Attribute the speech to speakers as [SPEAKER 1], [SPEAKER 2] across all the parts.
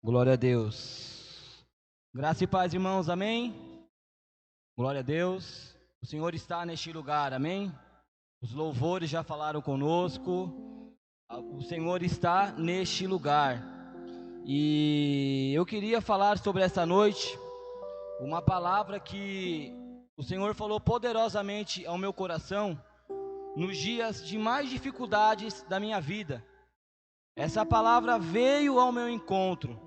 [SPEAKER 1] Glória a Deus. Graça e paz, irmãos, amém? Glória a Deus. O Senhor está neste lugar, amém? Os louvores já falaram conosco. O Senhor está neste lugar. E eu queria falar sobre essa noite uma palavra que o Senhor falou poderosamente ao meu coração nos dias de mais dificuldades da minha vida. Essa palavra veio ao meu encontro.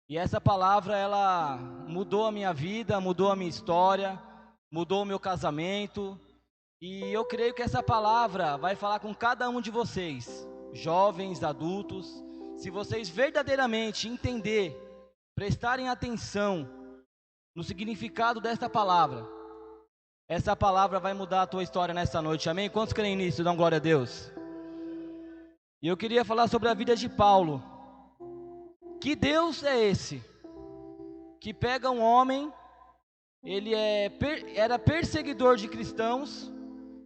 [SPEAKER 1] E essa palavra, ela mudou a minha vida, mudou a minha história, mudou o meu casamento. E eu creio que essa palavra vai falar com cada um de vocês, jovens, adultos. Se vocês verdadeiramente entender, prestarem atenção no significado desta palavra, essa palavra vai mudar a tua história nessa noite, amém? Quantos creem nisso? Dão glória a Deus. E eu queria falar sobre a vida de Paulo. Que Deus é esse que pega um homem, ele era perseguidor de cristãos,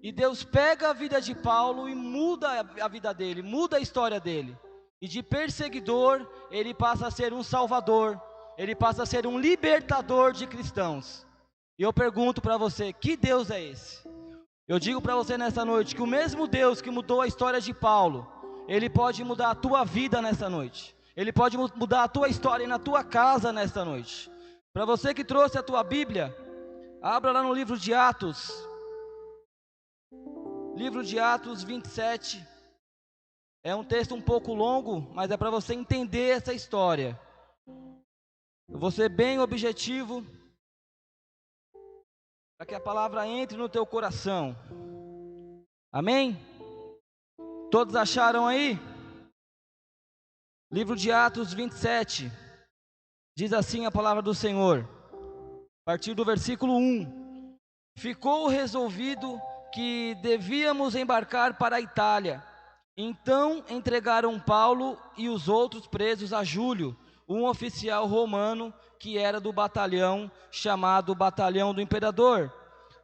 [SPEAKER 1] e Deus pega a vida de Paulo e muda a vida dele, muda a história dele, e de perseguidor ele passa a ser um salvador, ele passa a ser um libertador de cristãos. E eu pergunto para você, que Deus é esse? Eu digo para você nessa noite que o mesmo Deus que mudou a história de Paulo, ele pode mudar a tua vida nessa noite. Ele pode mudar a tua história na tua casa nesta noite. Para você que trouxe a tua Bíblia, abra lá no livro de Atos. Livro de Atos 27. É um texto um pouco longo, mas é para você entender essa história. Eu vou ser bem objetivo, para que a palavra entre no teu coração. Amém? Todos acharam aí? Livro de Atos 27, diz assim a palavra do Senhor, a partir do versículo 1. Ficou resolvido que devíamos embarcar para a Itália. Então entregaram Paulo e os outros presos a Júlio, um oficial romano que era do batalhão chamado Batalhão do Imperador.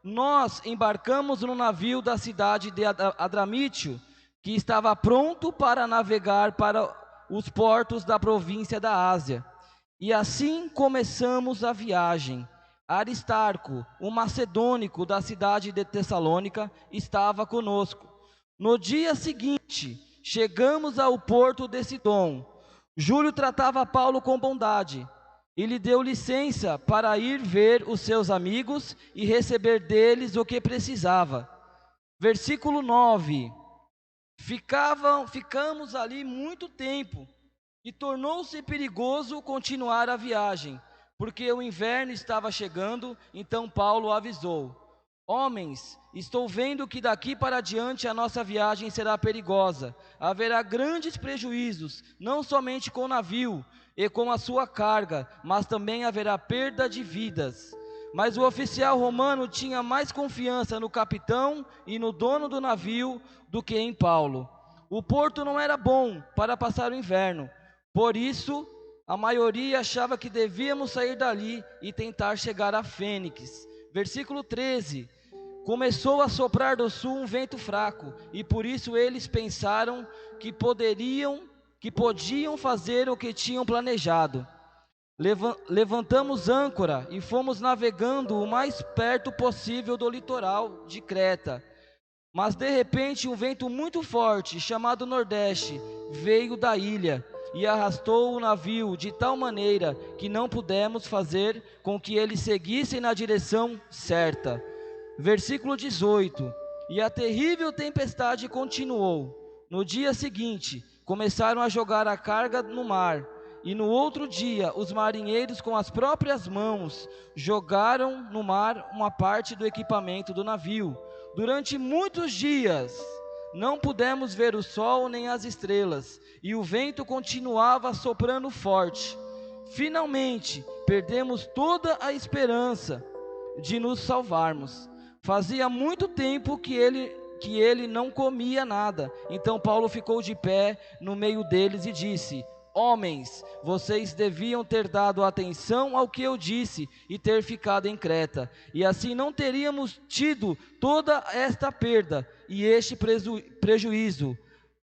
[SPEAKER 1] Nós embarcamos no navio da cidade de Adramítio, que estava pronto para navegar para os portos da província da Ásia. E assim começamos a viagem. Aristarco, um macedônico da cidade de Tessalônica, estava conosco. No dia seguinte, chegamos ao porto de Sidom. Júlio tratava Paulo com bondade e lhe deu licença para ir ver os seus amigos e receber deles o que precisava. Versículo 9. Ficamos ali muito tempo, e tornou-se perigoso continuar a viagem, porque o inverno estava chegando. Então Paulo avisou: homens, estou vendo que daqui para diante a nossa viagem será perigosa. Haverá grandes prejuízos, não somente com o navio e com a sua carga, mas também haverá perda de vidas. Mas o oficial romano tinha mais confiança no capitão e no dono do navio do que em Paulo. O porto não era bom para passar o inverno, por isso a maioria achava que devíamos sair dali e tentar chegar a Fênix. Versículo 13. Começou a soprar do sul um vento fraco, e por isso eles pensaram que podiam fazer o que tinham planejado. Levantamos âncora e fomos navegando o mais perto possível do litoral de Creta. Mas de repente um vento muito forte, chamado Nordeste, veio da ilha e arrastou o navio de tal maneira que não pudemos fazer com que eles seguissem na direção certa. Versículo 18. E a terrível tempestade continuou. No dia seguinte, começaram a jogar a carga no mar. E no outro dia, os marinheiros com as próprias mãos jogaram no mar uma parte do equipamento do navio. Durante muitos dias não pudemos ver o sol nem as estrelas, e o vento continuava soprando forte. Finalmente, perdemos toda a esperança de nos salvarmos. Fazia muito tempo que ele não comia nada. Então Paulo ficou de pé no meio deles e disse: homens, vocês deviam ter dado atenção ao que eu disse e ter ficado em Creta, e assim não teríamos tido toda esta perda e este prejuízo.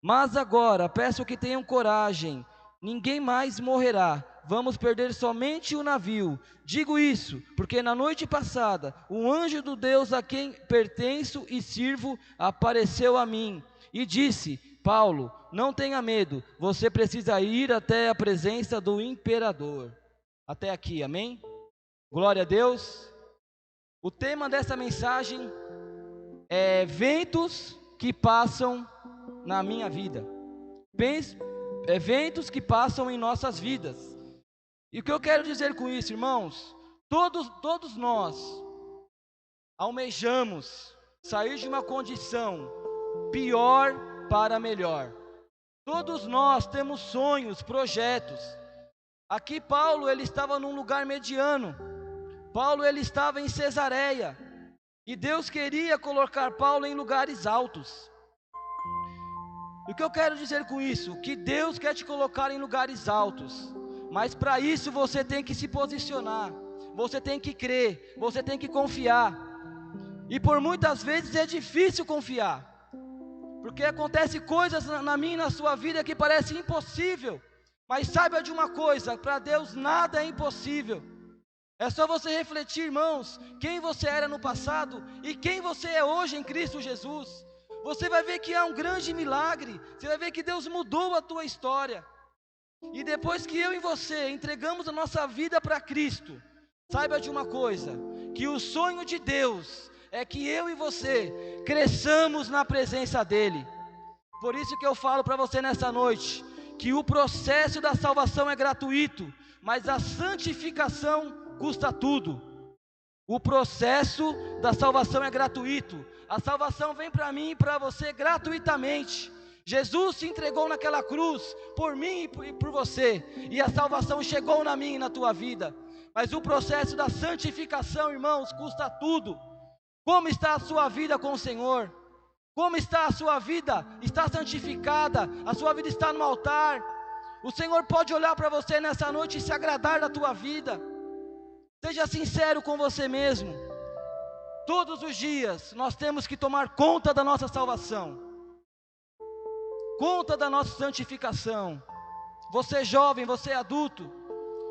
[SPEAKER 1] Mas agora peço que tenham coragem, ninguém mais morrerá, vamos perder somente o navio. Digo isso, porque na noite passada, um anjo do Deus a quem pertenço e sirvo apareceu a mim e disse: Paulo, não tenha medo, você precisa ir até a presença do imperador. Até aqui, amém? Glória a Deus. O tema dessa mensagem é ventos que passam na minha vida. Eventos que passam em nossas vidas. E o que eu quero dizer com isso, irmãos? Todos nós almejamos sair de uma condição pior para melhor. Todos nós temos sonhos, projetos. Aqui Paulo, ele estava num lugar mediano. Paulo, ele estava em Cesareia. E Deus queria colocar Paulo em lugares altos. O que eu quero dizer com isso? Que Deus quer te colocar em lugares altos, mas para isso você tem que se posicionar, você tem que crer, você tem que confiar. E por muitas vezes é difícil confiar, porque acontecem coisas na minha e na sua vida que parecem impossível. Mas saiba de uma coisa, para Deus nada é impossível. É só você refletir, irmãos, quem você era no passado e quem você é hoje em Cristo Jesus. Você vai ver que há um grande milagre, você vai ver que Deus mudou a tua história. E depois que eu e você entregamos a nossa vida para Cristo, saiba de uma coisa, que o sonho de Deus é que eu e você cresçamos na presença dEle. Por isso que eu falo para você nessa noite, que o processo da salvação é gratuito, mas a santificação custa tudo. O processo da salvação é gratuito. A salvação vem para mim e para você gratuitamente. Jesus se entregou naquela cruz por mim e por você, e a salvação chegou na minha e na tua vida. Mas o processo da santificação, irmãos, custa tudo. Como está a sua vida com o Senhor? Como está a sua vida? Está santificada? A sua vida está no altar? O Senhor pode olhar para você nessa noite e se agradar da tua vida. Seja sincero com você mesmo. Todos os dias nós temos que tomar conta da nossa salvação, conta da nossa santificação. Você jovem, você adulto,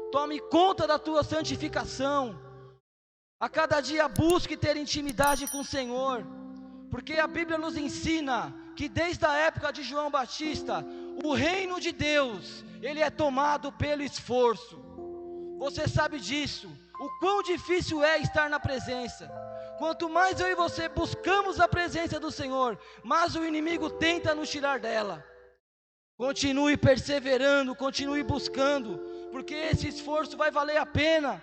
[SPEAKER 1] tome conta da tua santificação. A cada dia busque ter intimidade com o Senhor, porque a Bíblia nos ensina que desde a época de João Batista, o reino de Deus, ele é tomado pelo esforço. Você sabe disso, o quão difícil é estar na presença. Quanto mais eu e você buscamos a presença do Senhor, mais o inimigo tenta nos tirar dela. Continue perseverando, continue buscando, porque esse esforço vai valer a pena.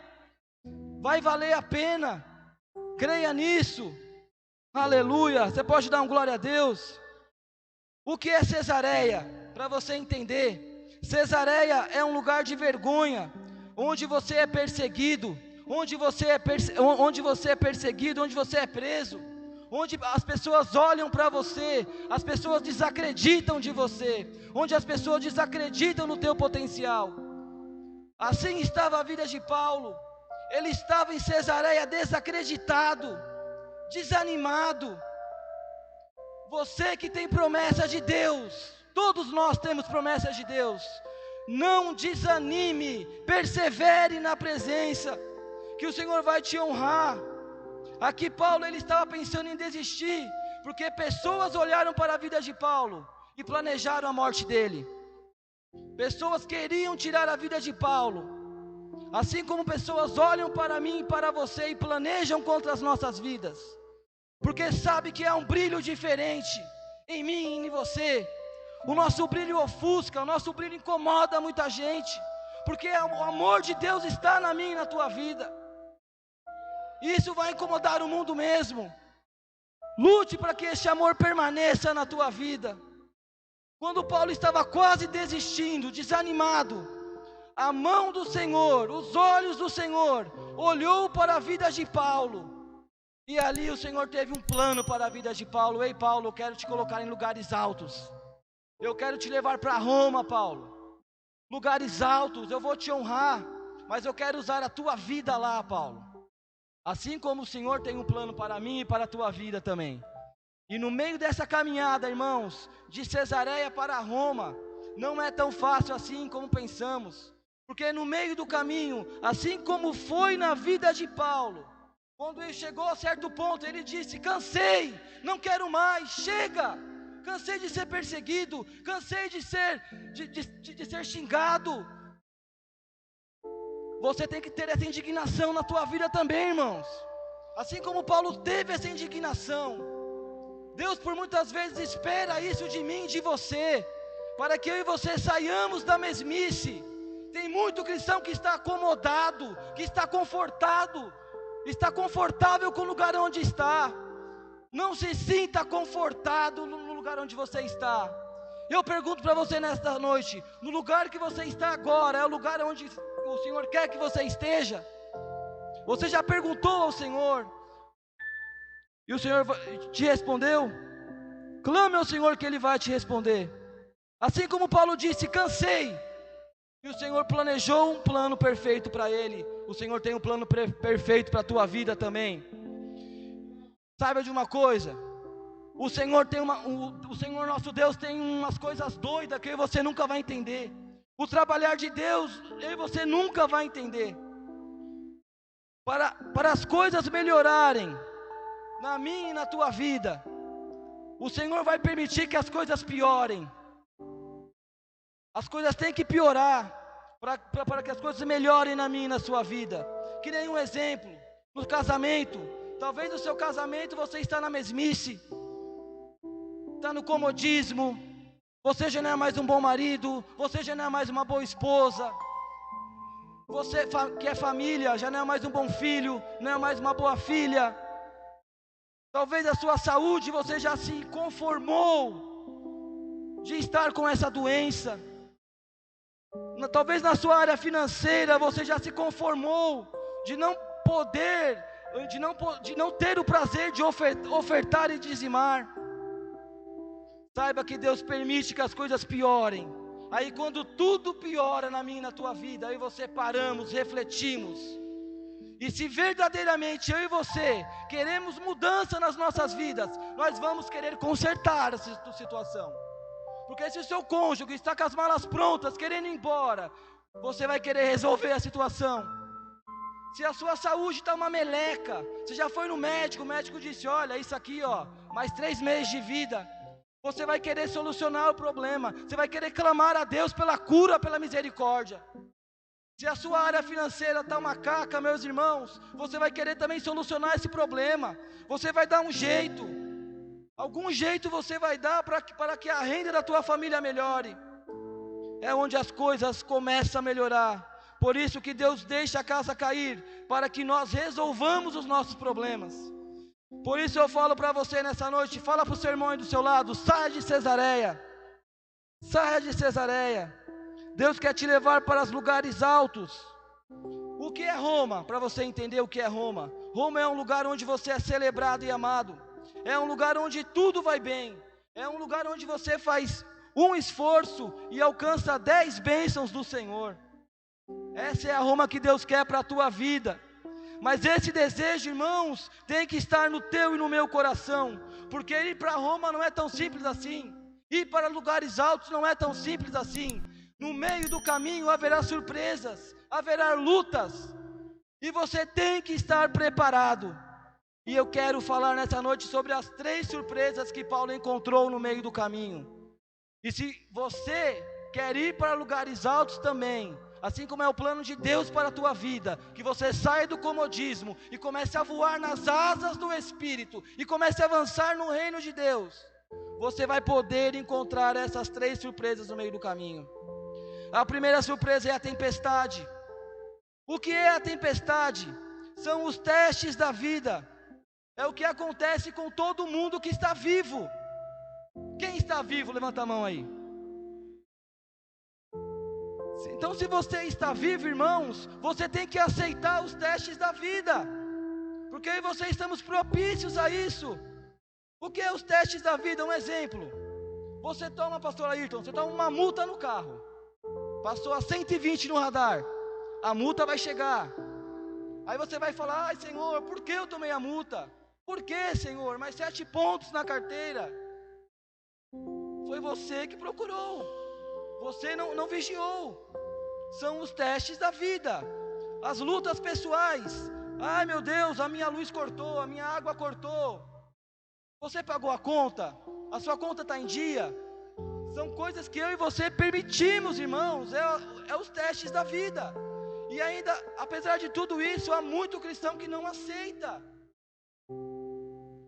[SPEAKER 1] Vai valer a pena. Creia nisso. Aleluia. Você pode dar um glória a Deus? O que é Cesareia? Para você entender, Cesareia é um lugar de vergonha, onde você é perseguido, onde você é perseguido, onde você é preso, onde as pessoas olham para você, as pessoas desacreditam de você, onde as pessoas desacreditam no teu potencial. Assim estava a vida de Paulo. Ele estava em Cesareia desacreditado, desanimado. Você que tem promessa de Deus, todos nós temos promessas de Deus. Não desanime, persevere na presença, que o Senhor vai te honrar. Aqui Paulo, ele estava pensando em desistir, porque pessoas olharam para a vida de Paulo e planejaram a morte dele. Pessoas queriam tirar a vida de Paulo, assim como pessoas olham para mim e para você e planejam contra as nossas vidas, porque sabe que há um brilho diferente em mim e em você. O nosso brilho ofusca, o nosso brilho incomoda muita gente, porque o amor de Deus está na minha e na tua vida. Isso vai incomodar o mundo mesmo. Lute para que esse amor permaneça na tua vida. Quando Paulo estava quase desistindo, desanimado, a mão do Senhor, os olhos do Senhor, olhou para a vida de Paulo. E ali o Senhor teve um plano para a vida de Paulo. Ei Paulo, eu quero te colocar em lugares altos. Eu quero te levar para Roma, Paulo. Lugares altos, eu vou te honrar, mas eu quero usar a tua vida lá, Paulo. Assim como o Senhor tem um plano para mim e para a tua vida também. E no meio dessa caminhada, irmãos, de Cesareia para Roma, não é tão fácil assim como pensamos. Porque no meio do caminho, assim como foi na vida de Paulo, quando ele chegou a certo ponto, ele disse: cansei, não quero mais, chega, cansei de ser perseguido, cansei de ser xingado. Você tem que ter essa indignação na tua vida também, irmãos. Assim como Paulo teve essa indignação, Deus por muitas vezes espera isso de mim e de você, para que eu e você saiamos da mesmice. Tem muito cristão que está acomodado, que está confortado, está confortável com o lugar onde está. Não se sinta confortado no lugar onde você está. Eu pergunto para você nesta noite: no lugar que você está agora, é o lugar onde o Senhor quer que você esteja? Você já perguntou ao Senhor? E o Senhor te respondeu? Clame ao Senhor que Ele vai te responder. Assim como Paulo disse: cansei. E o Senhor planejou um plano perfeito para ele. O Senhor tem um plano perfeito para a tua vida também. Saiba de uma coisa: o Senhor o Senhor nosso Deus tem umas coisas doidas que você nunca vai entender. O trabalhar de Deus, eu e você nunca vai entender. Para as coisas melhorarem na minha e na tua vida, o Senhor vai permitir que as coisas piorem. As coisas têm que piorar para que as coisas melhorem na minha e na sua vida. Que nem um exemplo, no casamento. Talvez no seu casamento você está na mesmice, está no comodismo. Você já não é mais um bom marido, você já não é mais uma boa esposa. Você que é família, já não é mais um bom filho, não é mais uma boa filha. Talvez a sua saúde, você já se conformou de estar com essa doença. Talvez na sua área financeira, você já se conformou de não poder, de não ter o prazer de ofertar e dizimar. Saiba que Deus permite que as coisas piorem. Aí quando tudo piora na minha e na tua vida, aí você paramos, refletimos. E se verdadeiramente eu e você queremos mudança nas nossas vidas, nós vamos querer consertar essa situação. Porque se o seu cônjuge está com as malas prontas, querendo ir embora, você vai querer resolver a situação. Se a sua saúde está uma meleca, você já foi no médico, o médico disse: olha, isso aqui, mais 3 meses de vida. Você vai querer solucionar o problema, você vai querer clamar a Deus pela cura, pela misericórdia. Se a sua área financeira está uma caca, meus irmãos, você vai querer também solucionar esse problema. Você vai dar um jeito, algum jeito você vai dar para que a renda da tua família melhore. É onde as coisas começam a melhorar. Por isso que Deus deixa a casa cair, para que nós resolvamos os nossos problemas. Por isso eu falo para você nessa noite, fala para o seu irmão aí do seu lado: saia de Cesareia, saia de Cesareia. Deus quer te levar para os lugares altos. O que é Roma? Para você entender o que é Roma. Roma é um lugar onde você é celebrado e amado. É um lugar onde tudo vai bem. É um lugar onde você faz um esforço e alcança 10 bênçãos do Senhor. Essa é a Roma que Deus quer para a tua vida. Mas esse desejo, irmãos, tem que estar no teu e no meu coração. Porque ir para Roma não é tão simples assim. Ir para lugares altos não é tão simples assim. No meio do caminho haverá surpresas, haverá lutas. E você tem que estar preparado. E eu quero falar nessa noite sobre as 3 surpresas que Paulo encontrou no meio do caminho. E se você quer ir para lugares altos também, assim como é o plano de Deus para a tua vida, que você saia do comodismo e comece a voar nas asas do Espírito e comece a avançar no reino de Deus, você vai poder encontrar essas 3 surpresas no meio do caminho. A primeira surpresa é a tempestade. O que é a tempestade? São os testes da vida. É o que acontece com todo mundo que está vivo. Quem está vivo, levanta a mão aí. Então, se você está vivo, irmãos, você tem que aceitar os testes da vida, porque eu e você estamos propícios a isso. O que é os testes da vida? Um exemplo: você toma, pastor Ayrton, você toma uma multa no carro, passou a 120 no radar, a multa vai chegar. Aí você vai falar: ai Senhor, por que eu tomei a multa? Por que, Senhor? Mas 7 pontos na carteira. Foi você que procurou, você não vigiou. são os testes da vida, as lutas pessoais. Ai meu Deus, a minha luz cortou, a minha água cortou. Você pagou a conta? A sua conta está em dia? São coisas que eu e você permitimos, irmãos, é os testes da vida. E ainda, apesar de tudo isso, há muito cristão que não aceita.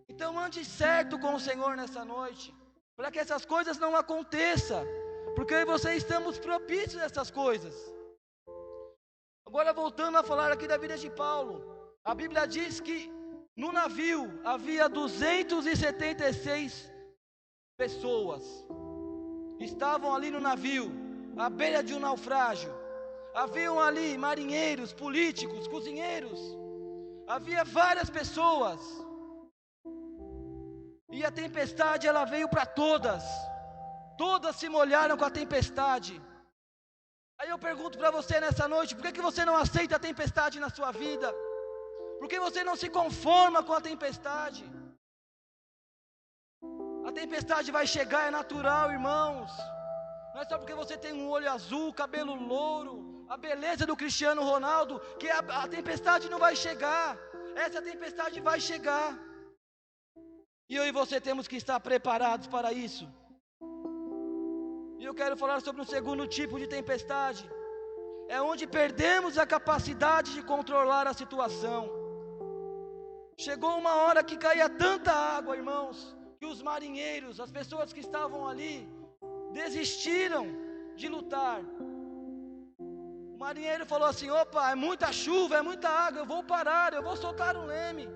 [SPEAKER 1] Então ande certo com o Senhor nessa noite, para que essas coisas não aconteçam, porque eu e você estamos propícios a essas coisas. Agora voltando a falar aqui da vida de Paulo, a Bíblia diz que no navio havia 276 pessoas, estavam ali no navio, à beira de um naufrágio. Haviam ali marinheiros, políticos, cozinheiros, havia várias pessoas. E a tempestade ela veio para todas, todas se molharam com a tempestade. Aí eu pergunto para você nessa noite, por que você não aceita a tempestade na sua vida? Por que você não se conforma com a tempestade? A tempestade vai chegar, é natural, irmãos. Não é só porque você tem um olho azul, cabelo louro, a beleza do Cristiano Ronaldo, que a tempestade não vai chegar. Essa tempestade vai chegar. E eu e você temos que estar preparados para isso. E eu quero falar sobre um segundo tipo de tempestade. É onde perdemos a capacidade de controlar a situação. Chegou uma hora que caía tanta água, irmãos, que os marinheiros, as pessoas que estavam ali, desistiram de lutar. O marinheiro falou assim: opa, é muita chuva, é muita água, eu vou parar, eu vou soltar o leme.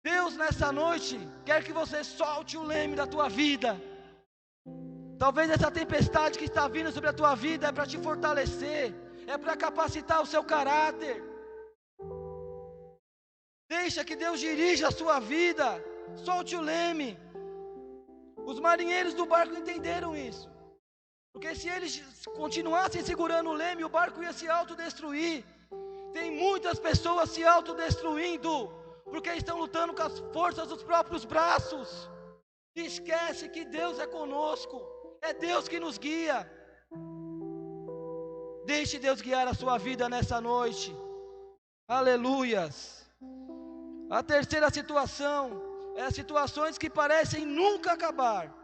[SPEAKER 1] Deus nessa noite quer que você solte o leme da tua vida. Talvez essa tempestade que está vindo sobre a tua vida é para te fortalecer, é para capacitar o seu caráter. Deixa que Deus dirija a sua vida, solte o leme. Os marinheiros do barco entenderam isso, porque se eles continuassem segurando o leme, o barco ia se autodestruir. Tem muitas pessoas se autodestruindo, porque estão lutando com as forças dos próprios braços. Esquece que Deus é conosco, é Deus que nos guia. Deixe Deus guiar a sua vida nessa noite. Aleluias. A terceira situação é as situações que parecem nunca acabar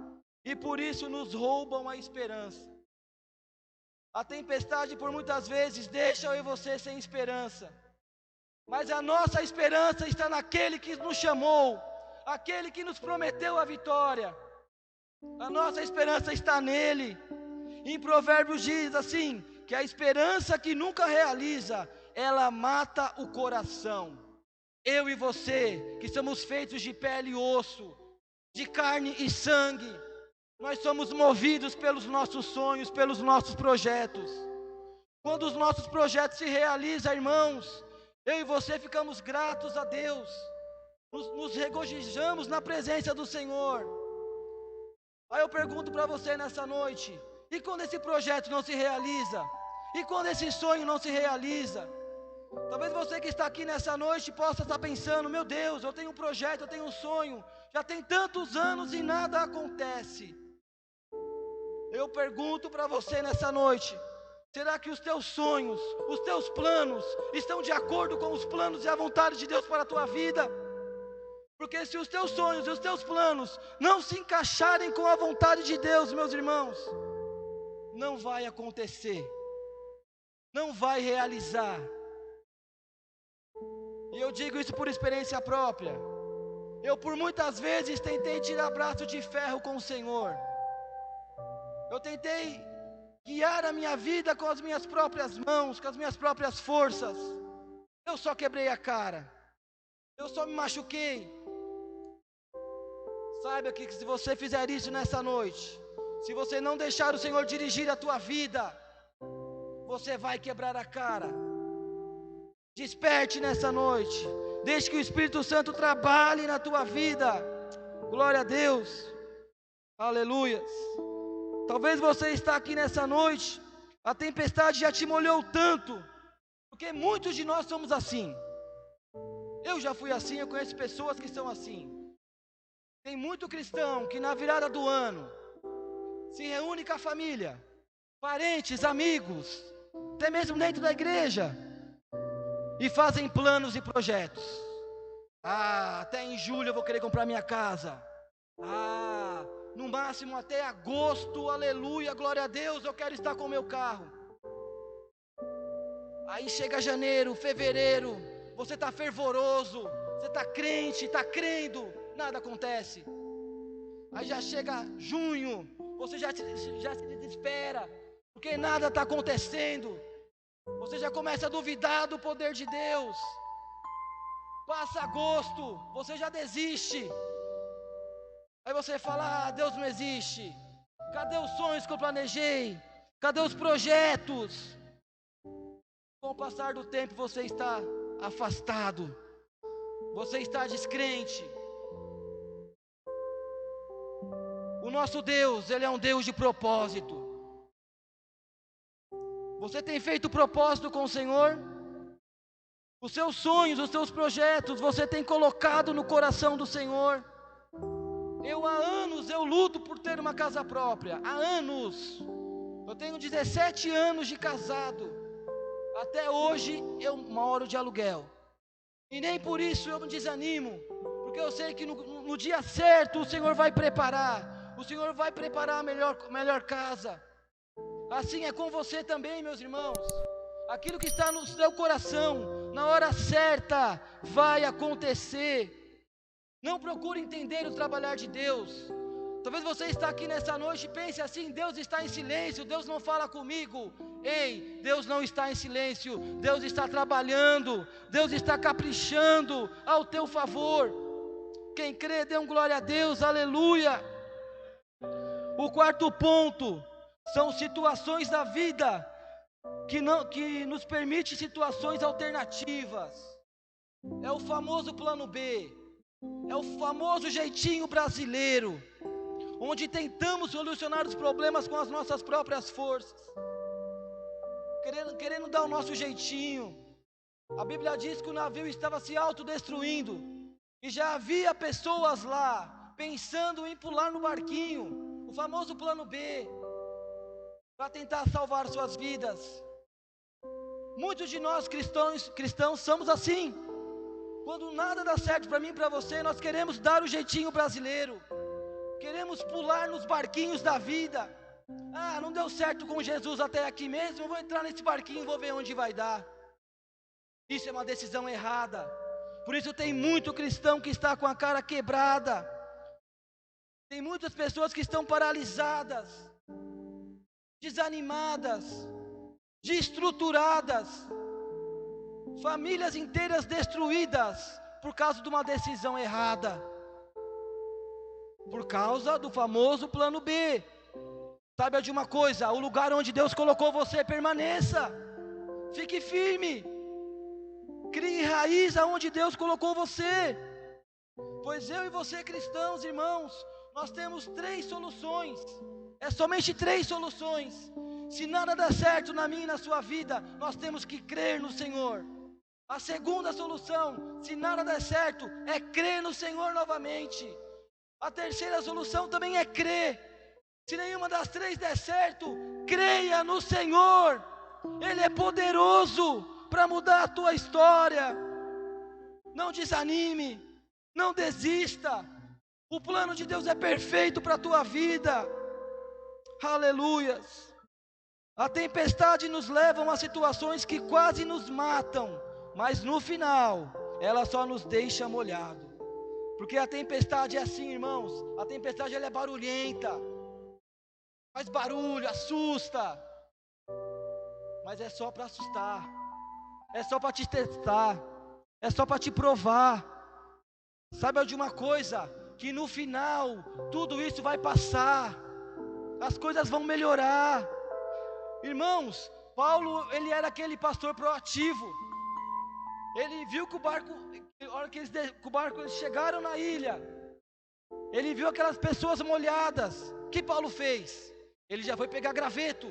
[SPEAKER 1] e por isso nos roubam a esperança. A tempestade por muitas vezes deixa eu e você sem esperança, mas a nossa esperança está naquele que nos chamou, aquele que nos prometeu a vitória. A nossa esperança está nele. Em Provérbios diz assim, que a esperança que nunca realiza, ela mata o coração. Eu e você, que somos feitos de pele e osso, de carne e sangue, nós somos movidos pelos nossos sonhos, pelos nossos projetos. Quando os nossos projetos se realizam, irmãos, eu e você ficamos gratos a Deus, nos regozijamos na presença do Senhor. Aí eu pergunto para você nessa noite, e quando esse projeto não se realiza? E quando esse sonho não se realiza? Talvez você que está aqui nessa noite possa estar pensando: meu Deus, eu tenho um projeto, eu tenho um sonho, já tem tantos anos e nada acontece. Eu pergunto para você nessa noite: será que os teus sonhos, os teus planos estão de acordo com os planos e a vontade de Deus para a tua vida? Porque se os teus sonhos e os teus planos não se encaixarem com a vontade de Deus, meus irmãos, não vai acontecer, não vai realizar. E eu digo isso por experiência própria. Eu por muitas vezes tentei tirar braço de ferro com o Senhor. Eu tentei guiar a minha vida com as minhas próprias mãos, com as minhas próprias forças. Eu só quebrei a cara. Eu só me machuquei. Saiba que se você fizer isso nessa noite, se você não deixar o Senhor dirigir a tua vida, você vai quebrar a cara. Desperte nessa noite. Deixe que o Espírito Santo trabalhe na tua vida. Glória a Deus. Aleluias. Talvez você está aqui nessa noite, a tempestade já te molhou tanto, porque muitos de nós somos assim. Eu já fui assim, eu conheço pessoas que são assim. Tem muito cristão que na virada do ano se reúne com a família, parentes, amigos, até mesmo dentro da igreja, e fazem planos e projetos. Até em julho eu vou querer comprar minha casa. No máximo até agosto, aleluia, glória a Deus, eu quero estar com o meu carro. Aí chega janeiro, fevereiro, você está fervoroso, você está crente, está crendo, nada acontece. Aí já chega junho, você já se desespera, porque nada está acontecendo. Você já começa a duvidar do poder de Deus. Passa agosto, você já desiste. Aí você fala, Deus não existe. Cadê os sonhos que eu planejei? Cadê os projetos? Com o passar do tempo você está afastado. Você está descrente. O nosso Deus, Ele é um Deus de propósito. Você tem feito propósito com o Senhor? Os seus sonhos, os seus projetos, você tem colocado no coração do Senhor? Há anos eu luto por ter uma casa própria. Há anos. Eu tenho 17 anos de casado. Até hoje eu moro de aluguel. E nem por isso eu me desanimo. Porque eu sei que no dia certo o Senhor vai preparar. O Senhor vai preparar a melhor casa. Assim é com você também, meus irmãos. Aquilo que está no seu coração, na hora certa, vai acontecer. Não procure entender o trabalhar de Deus. Talvez você está aqui nessa noite e pense assim, Deus está em silêncio, Deus não fala comigo. Ei, Deus não está em silêncio, Deus está trabalhando, Deus está caprichando ao teu favor. Quem crê, dê um glória a Deus, aleluia. O quarto ponto, são situações da vida que nos permite situações alternativas. É o famoso plano B. É o famoso jeitinho brasileiro, onde tentamos solucionar os problemas com as nossas próprias forças, querendo dar o nosso jeitinho. A Bíblia diz que o navio estava se autodestruindo, e já havia pessoas lá, pensando em pular no barquinho, o famoso plano B, para tentar salvar suas vidas. Muitos de nós cristãos somos assim. Quando nada dá certo para mim e para você, nós queremos dar o jeitinho brasileiro. Queremos pular nos barquinhos da vida. Não deu certo com Jesus até aqui mesmo, eu vou entrar nesse barquinho e vou ver onde vai dar. Isso é uma decisão errada. Por isso tem muito cristão que está com a cara quebrada. Tem muitas pessoas que estão paralisadas, desanimadas, desestruturadas. Famílias inteiras destruídas por causa de uma decisão errada, por causa do famoso plano B. Saiba de uma coisa, o lugar onde Deus colocou você, permaneça, fique firme, crie raiz aonde Deus colocou você. Pois eu e você cristãos, irmãos, nós temos 3 soluções, somente 3 soluções. Se nada dá certo na minha e na sua vida, nós temos que crer no Senhor. A segunda solução, se nada der certo, é crer no Senhor novamente. A terceira solução também é crer. Se nenhuma das 3 der certo, creia no Senhor. Ele é poderoso para mudar a tua história. Não desanime, não desista. O plano de Deus é perfeito para a tua vida. Aleluias. A tempestade nos leva a situações que quase nos matam, mas no final, ela só nos deixa molhado. Porque a tempestade é assim, irmãos. A tempestade ela é barulhenta, faz barulho, assusta. Mas é só para assustar, é só para te testar, é só para te provar. Saiba de uma coisa, que no final, tudo isso vai passar. As coisas vão melhorar. Irmãos, Paulo, ele era aquele pastor proativo. Ele viu que o barco, a hora que eles chegaram na ilha, ele viu aquelas pessoas molhadas. O que Paulo fez? Ele já foi pegar graveto,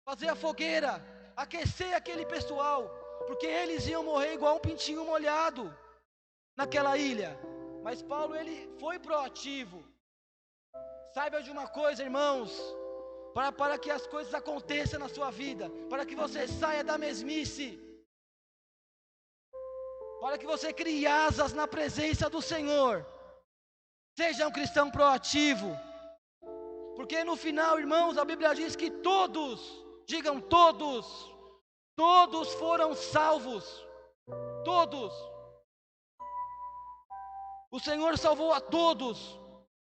[SPEAKER 1] fazer a fogueira, aquecer aquele pessoal, porque eles iam morrer igual um pintinho molhado naquela ilha. Mas Paulo, ele foi proativo. Saiba de uma coisa, irmãos, para que as coisas aconteçam na sua vida, para que você saia da mesmice, para que você crie asas na presença do Senhor. Seja um cristão proativo, porque no final, irmãos, a Bíblia diz que todos, digam todos, todos foram salvos, todos. O Senhor salvou a todos.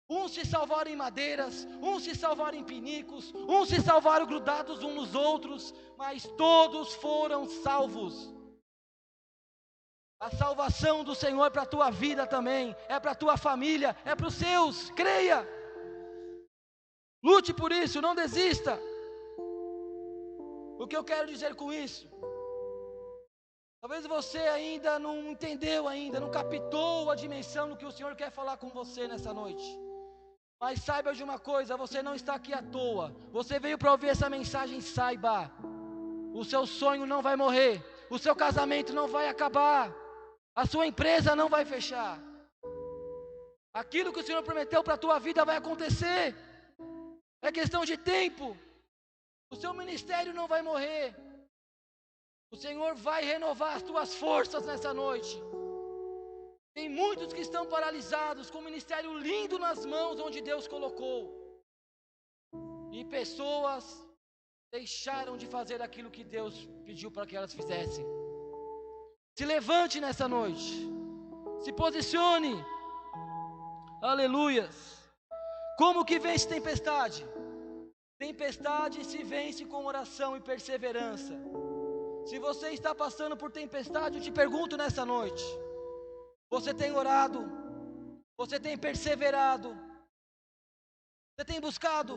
[SPEAKER 1] Uns se salvaram em madeiras, uns se salvaram em pinicos, uns se salvaram grudados uns nos outros, mas todos foram salvos. A salvação do Senhor é para a tua vida também, é para a tua família, é para os seus, creia. Lute por isso, não desista. O que eu quero dizer com isso? Talvez você ainda não entendeu ainda, não captou a dimensão do que o Senhor quer falar com você nessa noite. Mas saiba de uma coisa, você não está aqui à toa. Você veio para ouvir essa mensagem, saiba. O seu sonho não vai morrer, o seu casamento não vai acabar, a sua empresa não vai fechar. Aquilo que o Senhor prometeu para a tua vida vai acontecer. É questão de tempo. O seu ministério não vai morrer. O Senhor vai renovar as tuas forças nessa noite. Tem muitos que estão paralisados, com o ministério lindo nas mãos onde Deus colocou. E pessoas deixaram de fazer aquilo que Deus pediu para que elas fizessem. Se levante nessa noite. Se posicione. Aleluias. Como que vence tempestade? Tempestade se vence com oração e perseverança. Se você está passando por tempestade, eu te pergunto nessa noite: você tem orado? Você tem perseverado? Você tem buscado?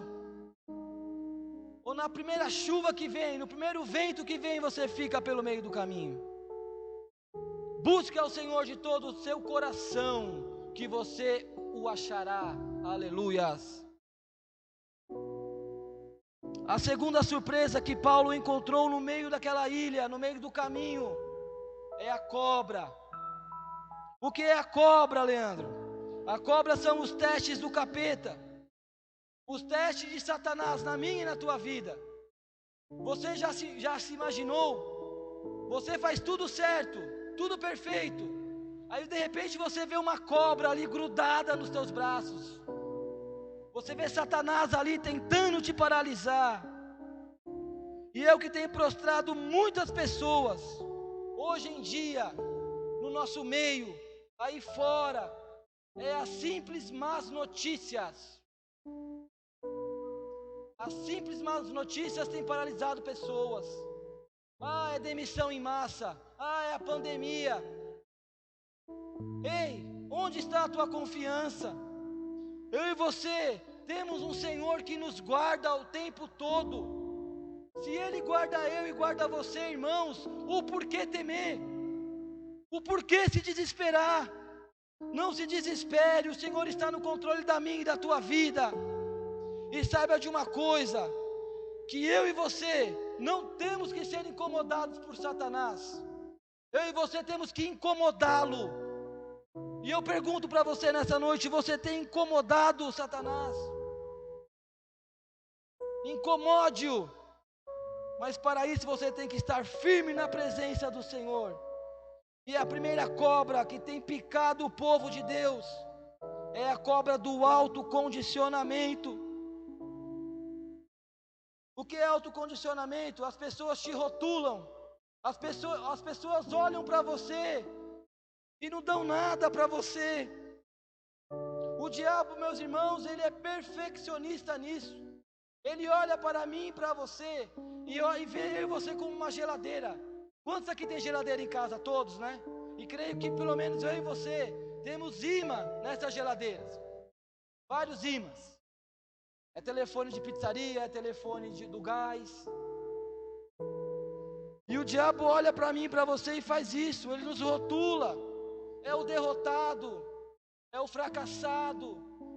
[SPEAKER 1] Ou na primeira chuva que vem, no primeiro vento que vem, você fica pelo meio do caminho? Busque ao Senhor de todo o seu coração, que você o achará. Aleluias. A segunda surpresa que Paulo encontrou no meio daquela ilha, no meio do caminho, é a cobra. O que é a cobra, Leandro? A cobra são os testes do capeta, os testes de Satanás na minha e na tua vida. Você já se imaginou? Você faz tudo certo, tudo perfeito, aí de repente você vê uma cobra ali grudada nos teus braços. Você vê Satanás ali tentando te paralisar. E é o que tem prostrado muitas pessoas hoje em dia no nosso meio, aí fora, é as simples más notícias. As simples más notícias têm paralisado pessoas. Ah, é demissão em massa. Ah, é a pandemia. Ei, onde está a tua confiança? Eu e você temos um Senhor que nos guarda o tempo todo. Se Ele guarda eu e guarda você, irmãos, o porquê temer? O porquê se desesperar? Não se desespere, o Senhor está no controle da minha e da tua vida. E saiba de uma coisa, que eu e você não temos que ser incomodados por Satanás. Eu e você temos que incomodá-lo. E eu pergunto para você nessa noite: você tem incomodado Satanás? Incomode-o. Mas para isso você tem que estar firme na presença do Senhor. E a primeira cobra que tem picado o povo de Deus é a cobra do autocondicionamento. O que é autocondicionamento? As pessoas te rotulam, as pessoas olham para você e não dão nada para você. O diabo, meus irmãos, ele é perfeccionista nisso. Ele olha para mim e para você e vê você como uma geladeira. Quantos aqui tem geladeira em casa? Todos, né? E creio que pelo menos eu e você temos imã nessas geladeiras. Vários imãs. É telefone de pizzaria, é telefone do gás. E o diabo olha para mim e para você e faz isso. Ele nos rotula. É o derrotado, é o fracassado,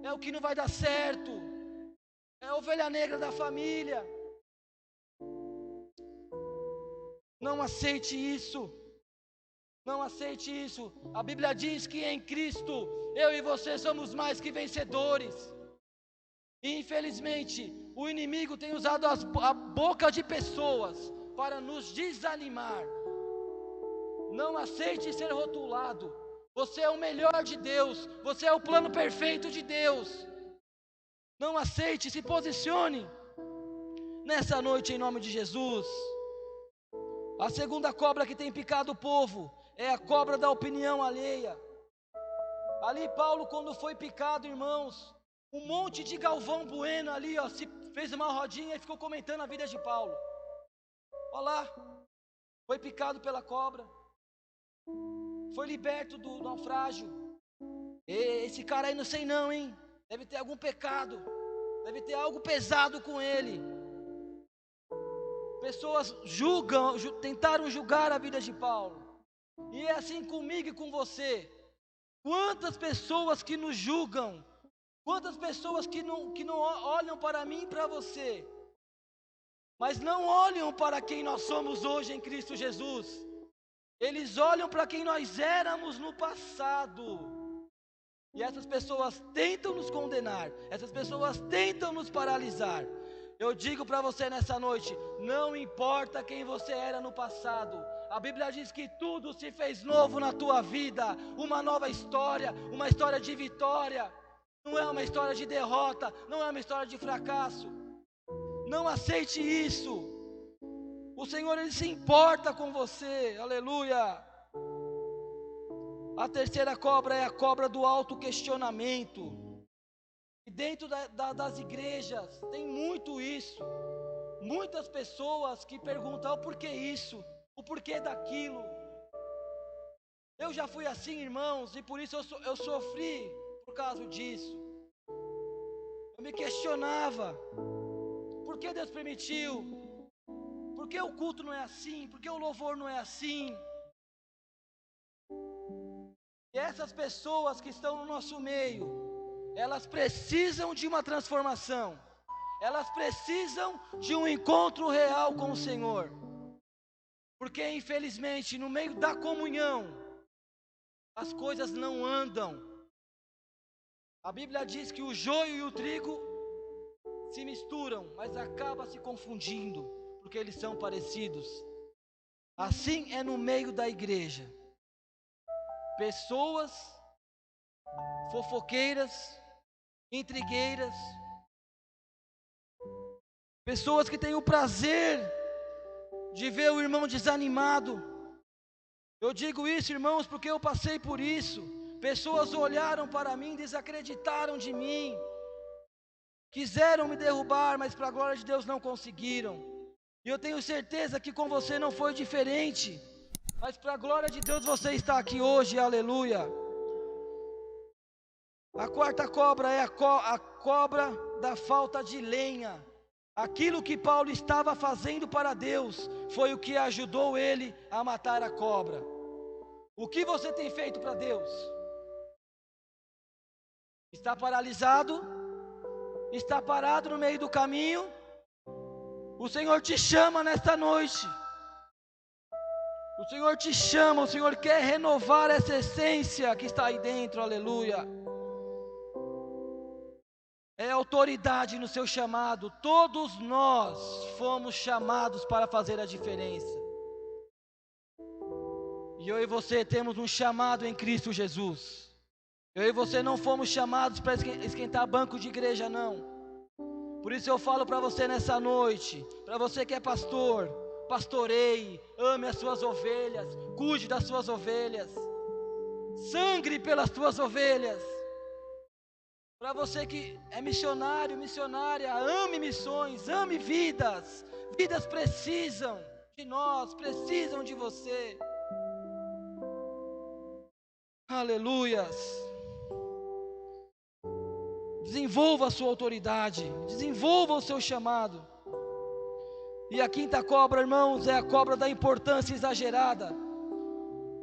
[SPEAKER 1] é o que não vai dar certo, é a ovelha negra da família. Não aceite isso. Não aceite isso. A Bíblia diz que em Cristo eu e você somos mais que vencedores. E infelizmente, o inimigo tem usado a boca de pessoas para nos desanimar. Não aceite ser rotulado. Você é o melhor de Deus. Você é o plano perfeito de Deus. Não aceite, se posicione nessa noite em nome de Jesus. A segunda cobra que tem picado o povo é a cobra da opinião alheia. Ali Paulo, quando foi picado, irmãos, um monte de Galvão Bueno ali, ó, se fez uma rodinha e ficou comentando a vida de Paulo. Olha lá, foi picado pela cobra, foi liberto do naufrágio. Esse cara aí não sei não, hein? Deve ter algum pecado, deve ter algo pesado com ele. Pessoas tentaram julgar a vida de Paulo. E é assim comigo e com você. Quantas pessoas que nos julgam, quantas pessoas que não olham para mim e para você, mas não olham para quem nós somos hoje em Cristo Jesus. Eles olham para quem nós éramos no passado. E essas pessoas tentam nos condenar, essas pessoas tentam nos paralisar. Eu digo para você nessa noite, não importa quem você era no passado, a Bíblia diz que tudo se fez novo na tua vida, uma nova história, uma história de vitória, não é uma história de derrota, não é uma história de fracasso. Não aceite isso. O Senhor, Ele se importa com você, aleluia. A terceira cobra é a cobra do autoquestionamento. E dentro das igrejas tem muito isso. Muitas pessoas que perguntam o porquê isso, o porquê daquilo. Eu já fui assim, irmãos, e por isso eu sofri por causa disso. Eu me questionava, por que Deus permitiu? Por que o culto não é assim? Por que o louvor não é assim? E essas pessoas que estão no nosso meio, elas precisam de uma transformação. Elas precisam de um encontro real com o Senhor. Porque infelizmente no meio da comunhão, as coisas não andam. A Bíblia diz que o joio e o trigo se misturam, mas acaba se confundindo, porque eles são parecidos. Assim é no meio da igreja. Pessoas fofoqueiras, intrigueiras, pessoas que têm o prazer de ver o irmão desanimado. Eu digo isso, irmãos, porque eu passei por isso. Pessoas olharam para mim, desacreditaram de mim, quiseram me derrubar, mas para a glória de Deus não conseguiram. E eu tenho certeza que com você não foi diferente, mas para a glória de Deus você está aqui hoje, aleluia. A quarta cobra é a cobra da falta de lenha. Aquilo que Paulo estava fazendo para Deus foi o que ajudou ele a matar a cobra. O que você tem feito para Deus? Está paralisado? Está parado no meio do caminho? O Senhor te chama nesta noite. O Senhor te chama, o Senhor quer renovar essa essência que está aí dentro, aleluia. É autoridade no seu chamado. Todos nós fomos chamados para fazer a diferença. E eu e você temos um chamado em Cristo Jesus. Eu e você não fomos chamados para esquentar banco de igreja, não. Por isso eu falo para você nessa noite, para você que é pastor, pastoreie, ame as suas ovelhas, cuide das suas ovelhas, sangre pelas suas ovelhas. Para você que é missionário, missionária, ame missões, ame vidas. Vidas precisam de nós, precisam de você. Aleluias. Desenvolva a sua autoridade, desenvolva o seu chamado. E a quinta cobra, irmãos, é a cobra da importância exagerada.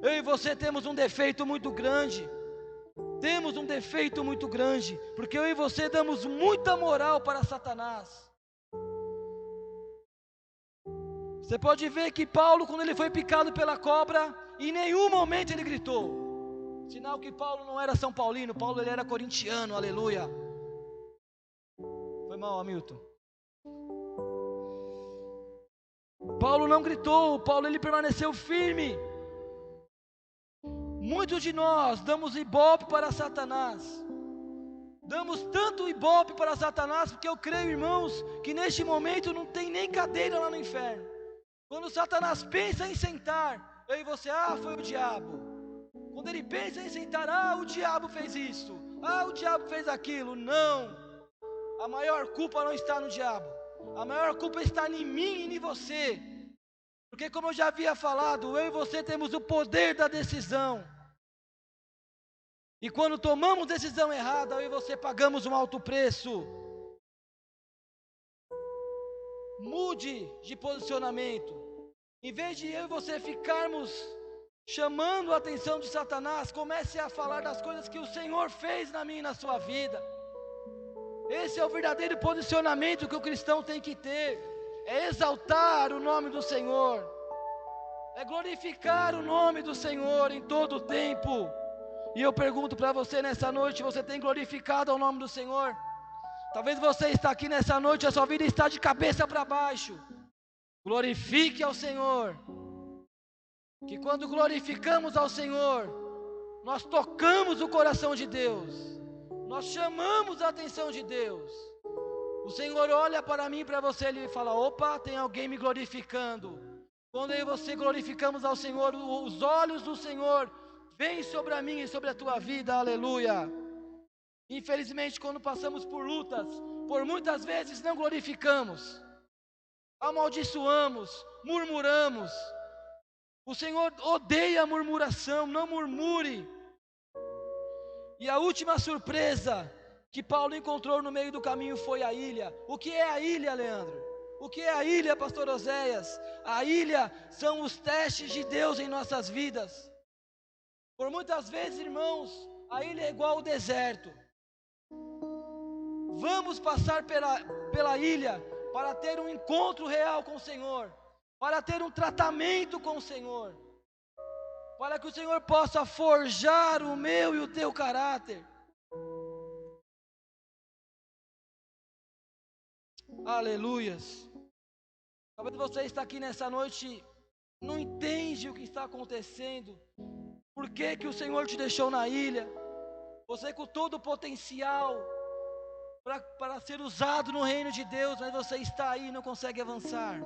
[SPEAKER 1] Eu e você temos um defeito muito grande. Temos um defeito muito grande, porque eu e você damos muita moral para Satanás. Você pode ver que Paulo, quando ele foi picado pela cobra, em nenhum momento ele gritou. Sinal que Paulo não era São Paulino, Paulo ele era corintiano, aleluia. mal, Hamilton. Paulo não gritou, Paulo ele permaneceu firme. Muitos de nós damos ibope para Satanás. Damos tanto ibope para Satanás, porque eu creio, irmãos, que neste momento não tem nem cadeira lá no inferno. Quando Satanás pensa em sentar, eu e você, foi o diabo. Quando ele pensa em sentar, o diabo fez isso, o diabo fez aquilo. Não, a maior culpa não está no diabo, a maior culpa está em mim e em você. Porque como eu já havia falado, eu e você temos o poder da decisão. E quando tomamos decisão errada, eu e você pagamos um alto preço. Mude de posicionamento. Em vez de eu e você ficarmos chamando a atenção de Satanás, comece a falar das coisas que o Senhor fez na minha e na sua vida. Esse é o verdadeiro posicionamento que o cristão tem que ter. É exaltar o nome do Senhor. É glorificar o nome do Senhor em todo o tempo. E eu pergunto para você nessa noite, você tem glorificado o nome do Senhor? Talvez você está aqui nessa noite, a sua vida está de cabeça para baixo. Glorifique ao Senhor. Que quando glorificamos ao Senhor, nós tocamos o coração de Deus. Nós chamamos a atenção de Deus. O Senhor olha para mim e para você, Ele fala, opa, tem alguém me glorificando. Quando eu e você glorificamos ao Senhor, os olhos do Senhor vêm sobre a minha e sobre a tua vida, aleluia. Infelizmente, quando passamos por lutas, por muitas vezes não glorificamos, amaldiçoamos, murmuramos. O Senhor odeia a murmuração, não murmure. E a última surpresa que Paulo encontrou no meio do caminho foi a ilha. O que é a ilha, Leandro? O que é a ilha, pastor Oséias? A ilha são os testes de Deus em nossas vidas. Por muitas vezes, irmãos, a ilha é igual ao deserto. Vamos passar pela ilha para ter um encontro real com o Senhor, para ter um tratamento com o Senhor, para que o Senhor possa forjar o meu e o teu caráter. Aleluias. Talvez você está aqui nessa noite, não entende o que está acontecendo. Por que que o Senhor te deixou na ilha? Você com todo o potencial para ser usado no reino de Deus, mas você está aí e não consegue avançar.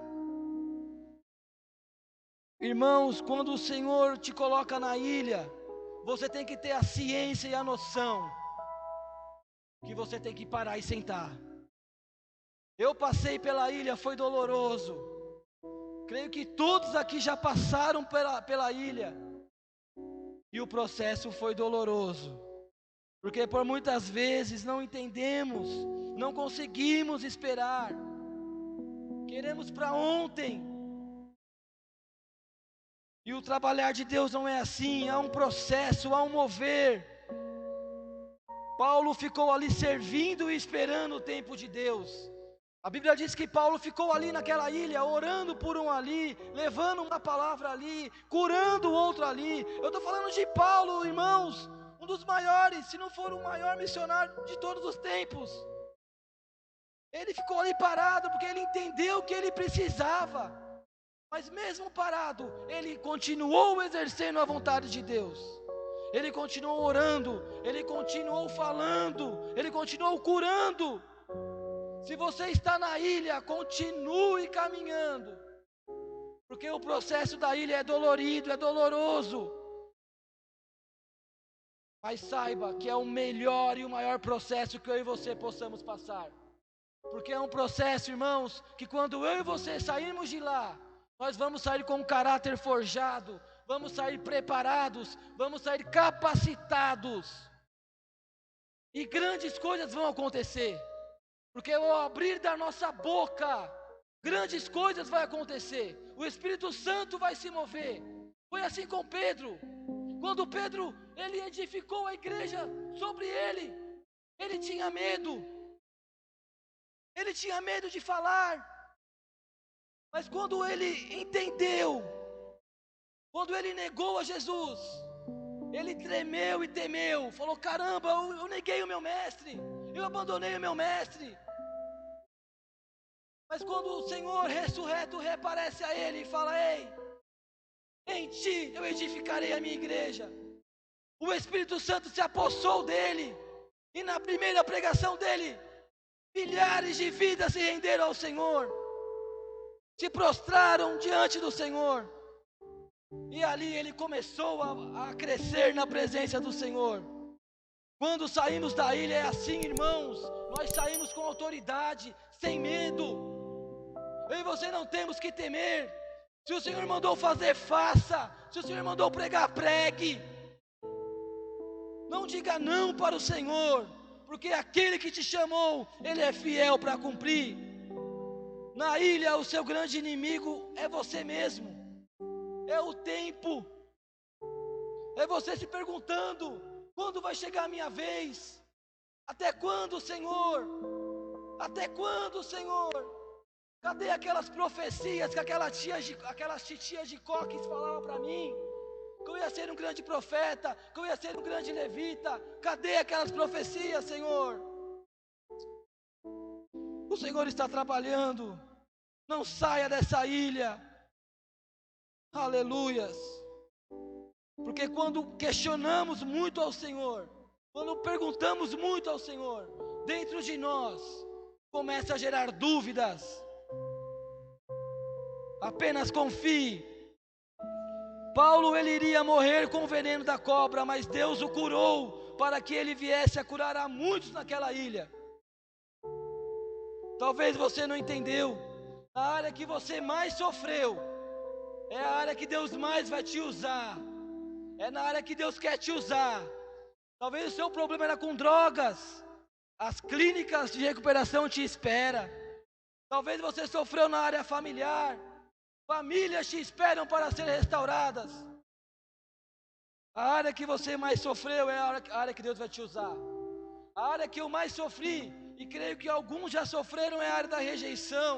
[SPEAKER 1] Irmãos, quando o Senhor te coloca na ilha, você tem que ter a ciência e a noção que você tem que parar e sentar. Eu passei pela ilha, foi doloroso. Creio que todos aqui já passaram pela ilha. E o processo foi doloroso. Porque por muitas vezes não entendemos, não conseguimos esperar. Queremos para ontem. E o trabalhar de Deus não é assim, há um processo, há um mover. Paulo ficou ali servindo e esperando o tempo de Deus. A Bíblia diz que Paulo ficou ali naquela ilha, orando por um ali, levando uma palavra ali, curando o outro ali. Eu estou falando de Paulo, irmãos, um dos maiores, se não for o maior missionário de todos os tempos. Ele ficou ali parado porque ele entendeu o que ele precisava. Mas mesmo parado, ele continuou exercendo a vontade de Deus. Ele continuou orando, ele continuou falando, ele continuou curando. Se você está na ilha, continue caminhando, porque o processo da ilha é dolorido, é doloroso. Mas saiba que é o melhor e o maior processo que eu e você possamos passar. Porque é um processo, irmãos, que quando eu e você sairmos de lá, nós vamos sair com um caráter forjado, vamos sair preparados, vamos sair capacitados. E grandes coisas vão acontecer. Porque ao abrir da nossa boca, grandes coisas vão acontecer. O Espírito Santo vai se mover. Foi assim com Pedro. Quando Pedro, ele edificou a igreja sobre ele, ele tinha medo. Ele tinha medo de falar. Mas quando ele entendeu, quando ele negou a Jesus, ele tremeu e temeu. Falou, caramba, eu neguei o meu mestre. Eu abandonei o meu mestre. Mas quando o Senhor ressurreto reaparece a ele e fala: ei, em ti eu edificarei a minha igreja. O Espírito Santo se apossou dele, e na primeira pregação dele, milhares de vidas se renderam ao Senhor, se prostraram diante do Senhor, e ali ele começou a crescer na presença do Senhor. Quando saímos da ilha é assim, irmãos, nós saímos com autoridade, sem medo. Eu e você não temos que temer. Se o Senhor mandou fazer, faça. Se o Senhor mandou pregar, pregue. Não diga não para o Senhor, porque aquele que te chamou, Ele é fiel para cumprir. Na ilha, o seu grande inimigo é você mesmo, é o tempo, é você se perguntando: quando vai chegar a minha vez? Até quando, Senhor? Até quando, Senhor? Cadê aquelas profecias que aquelas titias de coques falavam para mim? Que eu ia ser um grande profeta, que eu ia ser um grande levita. Cadê aquelas profecias, Senhor? O Senhor está trabalhando. Não saia dessa ilha. Aleluias. Porque quando questionamos muito ao Senhor, quando perguntamos muito ao Senhor, dentro de nós começa a gerar dúvidas. Apenas confie. Paulo, ele iria morrer com o veneno da cobra, mas Deus o curou para que ele viesse a curar a muitos naquela ilha. Talvez você não entendeu. A área que você mais sofreu é a área que Deus mais vai te usar. É na área que Deus quer te usar. Talvez o seu problema era com drogas. As clínicas de recuperação te esperam. Talvez você sofreu na área familiar. Famílias te esperam para serem restauradas. A área que você mais sofreu é a área que Deus vai te usar. A área que eu mais sofri, e creio que alguns já sofreram, é a área da rejeição.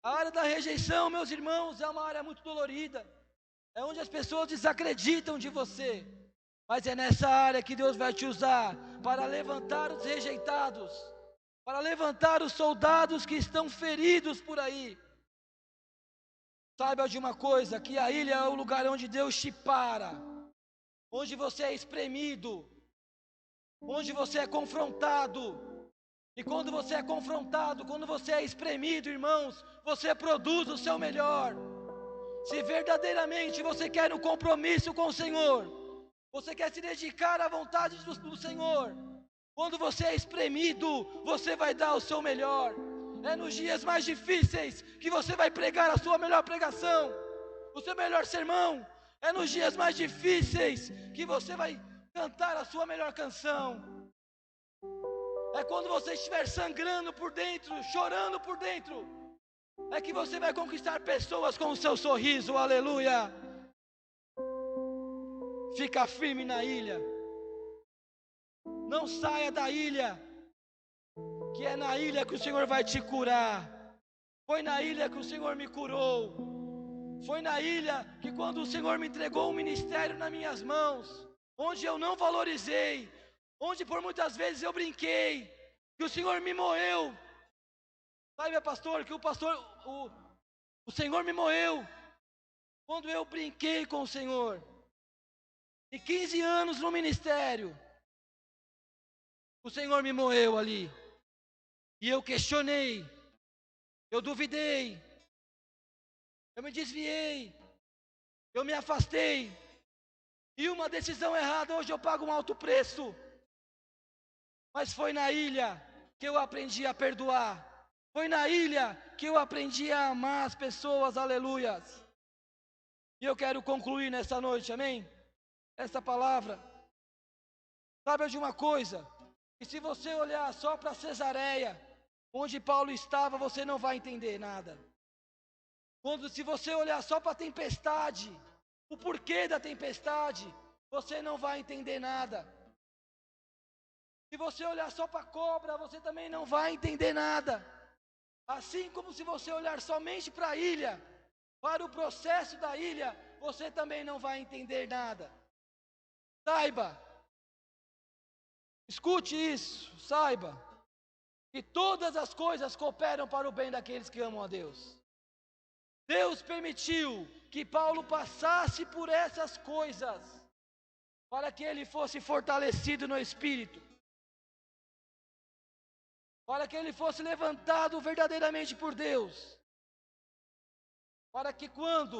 [SPEAKER 1] A área da rejeição, meus irmãos, é uma área muito dolorida. É onde as pessoas desacreditam de você. Mas é nessa área que Deus vai te usar para levantar os rejeitados, para levantar os soldados que estão feridos por aí. Saiba de uma coisa, que a ilha é o lugar onde Deus te para, onde você é espremido, onde você é confrontado. E quando você é confrontado, quando você é espremido, irmãos, você produz o seu melhor. Se verdadeiramente você quer um compromisso com o Senhor, você quer se dedicar à vontade do Senhor, quando você é espremido, você vai dar o seu melhor. É nos dias mais difíceis que você vai pregar a sua melhor pregação, o seu melhor sermão. É nos dias mais difíceis que você vai cantar a sua melhor canção. É quando você estiver sangrando por dentro, chorando por dentro, é que você vai conquistar pessoas com o seu sorriso. Aleluia. Fica firme na ilha. Não saia da ilha, que é na ilha que o Senhor vai te curar. Foi na ilha que o Senhor me curou. Foi na ilha que, quando o Senhor me entregou um ministério nas minhas mãos, onde eu não valorizei, onde por muitas vezes eu brinquei, que o Senhor me moeu. Sabe, pastor, que o Senhor me moeu quando eu brinquei com o Senhor. E 15 anos no ministério, o Senhor me moeu ali. E eu questionei, eu duvidei, eu me desviei, eu me afastei. E uma decisão errada, hoje eu pago um alto preço. Mas foi na ilha que eu aprendi a perdoar. Foi na ilha que eu aprendi a amar as pessoas, aleluias. E eu quero concluir nessa noite, amém? Essa palavra. Sabe de uma coisa? Que se você olhar só para Cesareia, onde Paulo estava, você não vai entender nada. Se você olhar só para a tempestade, o porquê da tempestade, você não vai entender nada. Se você olhar só para a cobra, você também não vai entender nada. Assim como se você olhar somente para a ilha, para o processo da ilha, você também não vai entender nada. Saiba, escute isso, saiba, que todas as coisas cooperam para o bem daqueles que amam a Deus. Deus permitiu que Paulo passasse por essas coisas, para que ele fosse fortalecido no Espírito, para que ele fosse levantado verdadeiramente por Deus, para que quando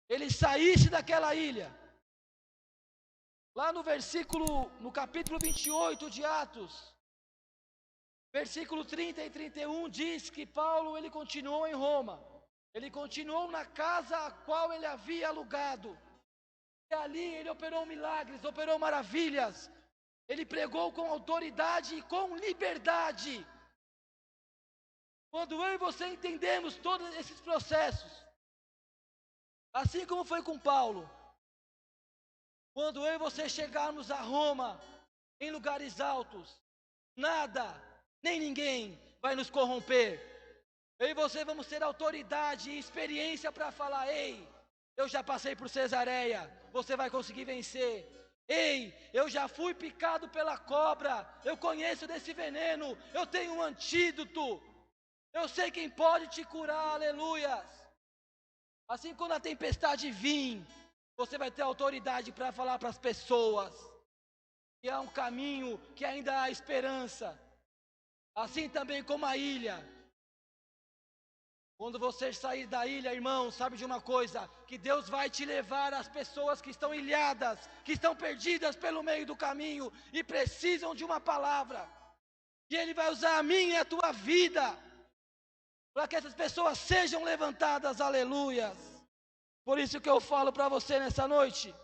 [SPEAKER 1] ele saísse daquela ilha, lá no capítulo 28 de Atos, versículo 30 e 31, diz que Paulo, ele continuou em Roma, ele continuou na casa a qual ele havia alugado, e ali ele operou milagres, operou maravilhas, ele pregou com autoridade e com liberdade. Quando eu e você entendemos todos esses processos, assim como foi com Paulo, quando eu e você chegarmos a Roma, em lugares altos, nada, nem ninguém vai nos corromper. Eu e você vamos ter autoridade e experiência para falar: ei, eu já passei por Cesareia, você vai conseguir vencer. Ei, eu já fui picado pela cobra, eu conheço desse veneno, eu tenho um antídoto, eu sei quem pode te curar, aleluias. Assim, quando a tempestade vir, você vai ter autoridade para falar para as pessoas que há um caminho, que ainda há esperança. Assim também como a ilha. Quando você sair da ilha, irmão, sabe de uma coisa? Que Deus vai te levar às pessoas que estão ilhadas, que estão perdidas pelo meio do caminho e precisam de uma palavra. E Ele vai usar a minha e a tua vida para que essas pessoas sejam levantadas, aleluias. Por isso que eu falo para você nessa noite: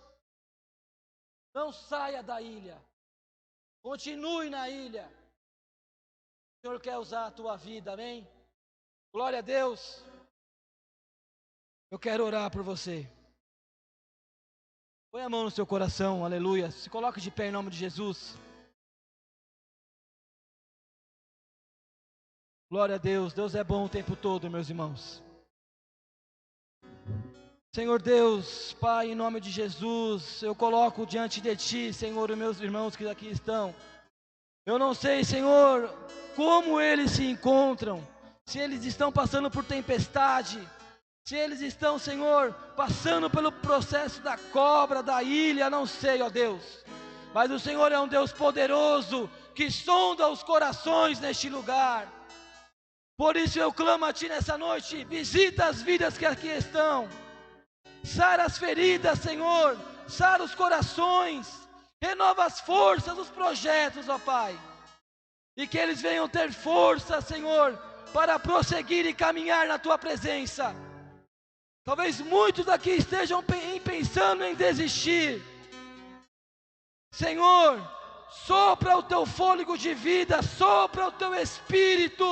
[SPEAKER 1] não saia da ilha, continue na ilha. O Senhor quer usar a tua vida, amém? Glória a Deus. Eu quero orar por você. Põe a mão no seu coração, aleluia. Se coloque de pé em nome de Jesus. Glória a Deus. Deus é bom o tempo todo, meus irmãos. Senhor Deus, Pai, em nome de Jesus, eu coloco diante de Ti, Senhor, os meus irmãos que aqui estão. Eu não sei, Senhor, como eles se encontram, se eles estão passando por tempestade, se eles estão, Senhor, passando pelo processo da cobra, da ilha, não sei, ó Deus. Mas o Senhor é um Deus poderoso, que sonda os corações neste lugar. Por isso eu clamo a Ti nessa noite: visita as vidas que aqui estão. Sara as feridas, Senhor, sara os corações, renova as forças, os projetos, ó Pai. E que eles venham ter força, Senhor, para prosseguir e caminhar na Tua presença. Talvez muitos aqui estejam pensando em desistir. Senhor, sopra o Teu fôlego de vida, sopra o Teu Espírito,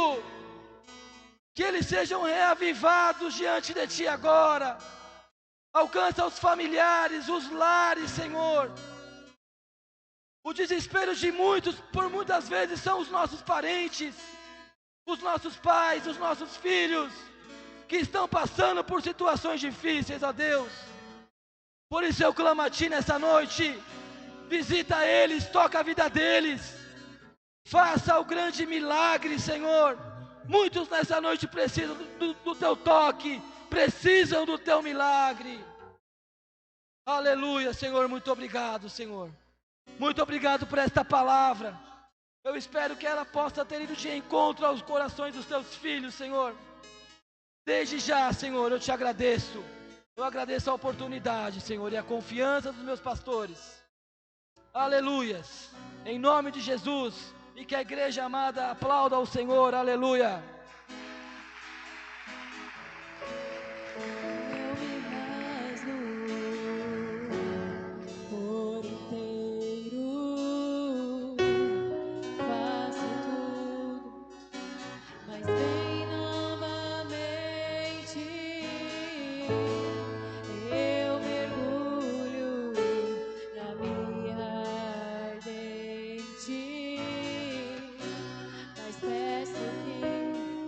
[SPEAKER 1] que eles sejam reavivados diante de Ti agora. Alcança os familiares, os lares, Senhor. O desespero de muitos, por muitas vezes, são os nossos parentes, os nossos pais, os nossos filhos, que estão passando por situações difíceis, ó Deus. Por isso eu clamo a Ti nessa noite: visita eles, toca a vida deles, faça o grande milagre, Senhor. Muitos nessa noite precisam do Teu toque, precisam do Teu milagre. Aleluia, Senhor, muito obrigado, Senhor. Muito obrigado por esta palavra. Eu espero que ela possa ter ido de encontro aos corações dos Teus filhos, Senhor. Desde já, Senhor, eu Te agradeço. Eu agradeço a oportunidade, Senhor, e a confiança dos meus pastores. Aleluias. Em nome de Jesus. E que a igreja amada aplauda ao Senhor. Aleluia.
[SPEAKER 2] Mas peço que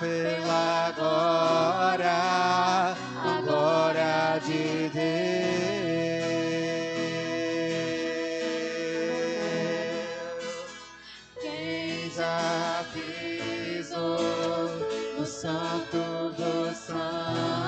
[SPEAKER 2] pela glória, a glória de Deus. Quem já pisou no santo dos santos?